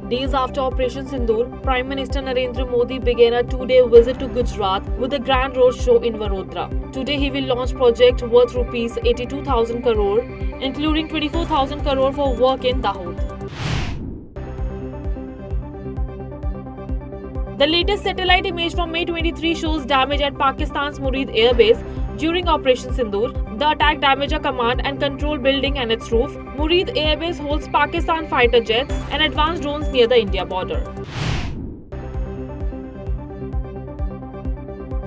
Days after Operation Sindoor, Prime Minister Narendra Modi began a two-day visit to Gujarat with a grand road show in Vadodara. Today he will launch project worth rupees 82,000 crore, including 24,000 crore for work in Dahod. The latest satellite image from May 23 shows damage at Pakistan's Murid Air Base during Operation Sindoor. The attack damaged a command and control building and its roof. Murid Air Base holds Pakistan fighter jets and advanced drones near the India border.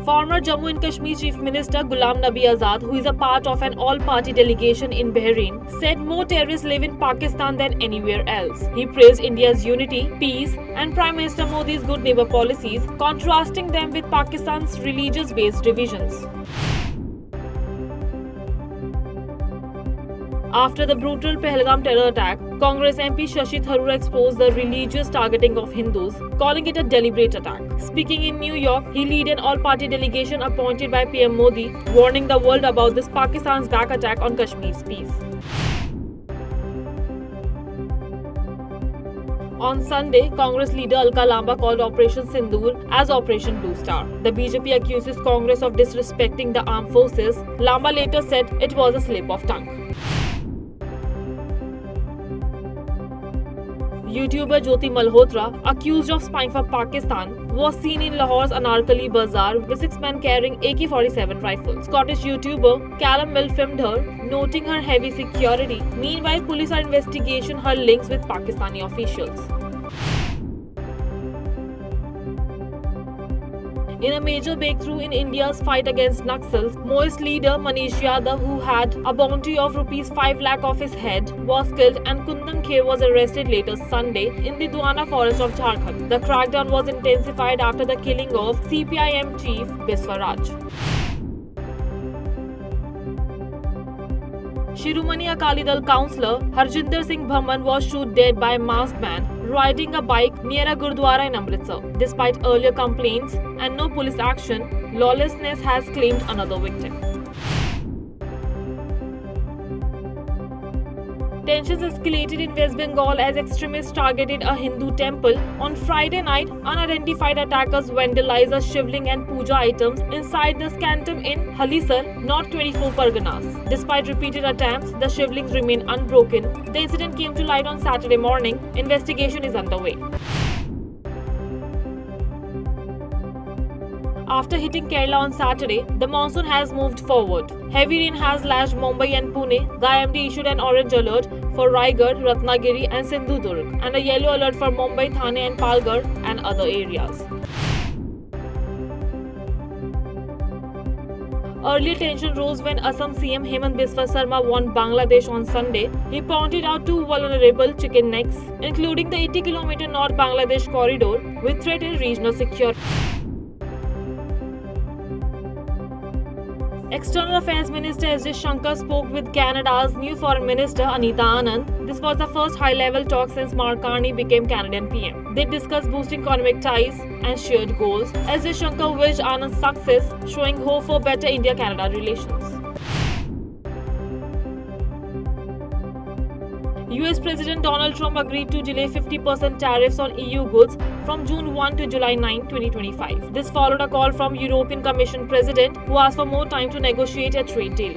Former Jammu and Kashmir Chief Minister Ghulam Nabi Azad, who is a part of an all-party delegation in Bahrain, said more terrorists live in Pakistan than anywhere else. He praised India's unity, peace, and Prime Minister Modi's good neighbor policies, contrasting them with Pakistan's religious-based divisions. After the brutal Pahalgam terror attack, Congress MP Shashi Tharoor exposed the religious targeting of Hindus, calling it a deliberate attack. Speaking in New York, he led an all-party delegation appointed by PM Modi, warning the world about this Pakistan's back attack on Kashmir's peace. On Sunday, Congress leader Alka Lamba called Operation Sindoor as Operation Blue Star. The BJP accuses Congress of disrespecting the armed forces. Lamba later said it was a slip of tongue. YouTuber Jyoti Malhotra, accused of spying for Pakistan, was seen in Lahore's Anarkali Bazaar with 6 men carrying AK-47 rifles. Scottish YouTuber Callum Mill filmed her, noting her heavy security. Meanwhile, police are investigating her links with Pakistani officials. In a major breakthrough in India's fight against Naxals, Maoist leader Manish Yadav, who had a bounty of rupees 5 lakh off his head, was killed and Kundan Kher was arrested later Sunday in the Duana forest of Jharkhand. The crackdown was intensified after the killing of CPIM chief Biswa Raj. Shiromani Akali Dal councillor Harjinder Singh Bhaman was shot dead by a masked man riding a bike near a Gurdwara in Amritsar. Despite earlier complaints and no police action, lawlessness has claimed another victim. Tensions escalated in West Bengal as extremists targeted a Hindu temple. On Friday night, unidentified attackers vandalized a shivling and puja items inside the Scantum in Halisar, North 24 Parganas. Despite repeated attempts, the shivlings remain unbroken. The incident came to light on Saturday morning. Investigation is underway. After hitting Kerala on Saturday, the monsoon has moved forward. Heavy rain has lashed Mumbai and Pune. The IMD issued an orange alert for Raigad, Ratnagiri and Sindhudurg and a yellow alert for Mumbai, Thane and Palghar and other areas. Early tension rose when Assam CM Hemant Biswa Sarma warned Bangladesh on Sunday. He pointed out two vulnerable chicken necks, including the 80-kilometer North Bangladesh corridor, with threat in regional security. External Affairs Minister S. J. Shankar spoke with Canada's new Foreign Minister Anita Anand. This was the first high-level talk since Mark Carney became Canadian PM. They discussed boosting economic ties and shared goals. S. J. Shankar wished Anand success, showing hope for better India-Canada relations. US President Donald Trump agreed to delay 50% tariffs on EU goods from June 1 to July 9, 2025. This followed a call from European Commission President, who asked for more time to negotiate a trade deal.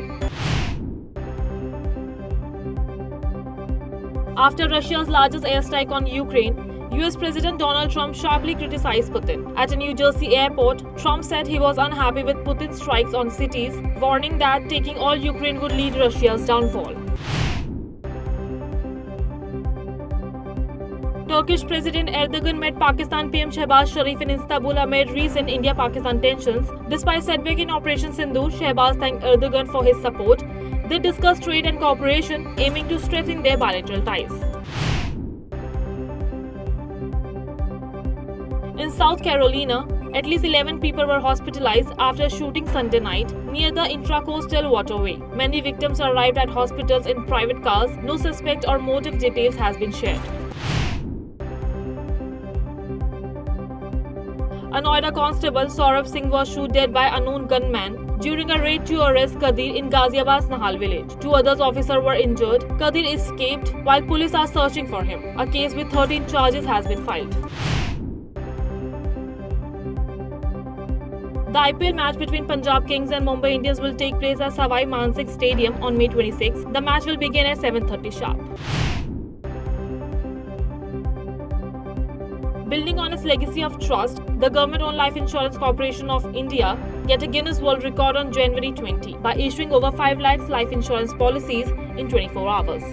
After Russia's largest airstrike on Ukraine, US President Donald Trump sharply criticized Putin. At a New Jersey airport, Trump said he was unhappy with Putin's strikes on cities, warning that taking all Ukraine would lead Russia's downfall. Turkish President Erdogan met Pakistan PM Shehbaz Sharif in Istanbul amid recent India-Pakistan tensions. Despite setback in Operation Sindoor, Shehbaz thanked Erdogan for his support. They discussed trade and cooperation, aiming to strengthen their bilateral ties. In South Carolina, at least 11 people were hospitalized after a shooting Sunday night near the Intracoastal Waterway. Many victims arrived at hospitals in private cars. No suspect or motive details has been shared. A Noida constable, Saurabh Singh, was shot dead by unknown gunman during a raid to arrest Kadir in Ghaziabad's Nahal village. 2 others officers were injured. Kadir escaped while police are searching for him. A case with 13 charges has been filed. The IPL match between Punjab Kings and Mumbai Indians will take place at Savai Mansingh Stadium on May 26. The match will begin at 7:30 sharp. Building on its legacy of trust, the Government-owned Life Insurance Corporation of India set a Guinness World Record on January 20 by issuing over 5 lakhs life insurance policies in 24 hours.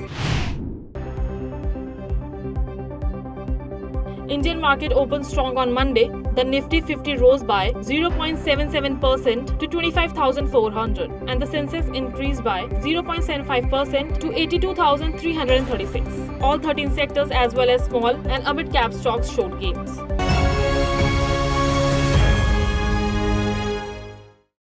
Indian market opened strong on Monday. The Nifty 50 rose by 0.77% to 25,400 and the Sensex increased by 0.75% to 82,336. All 13 sectors as well as small and mid-cap stocks showed gains.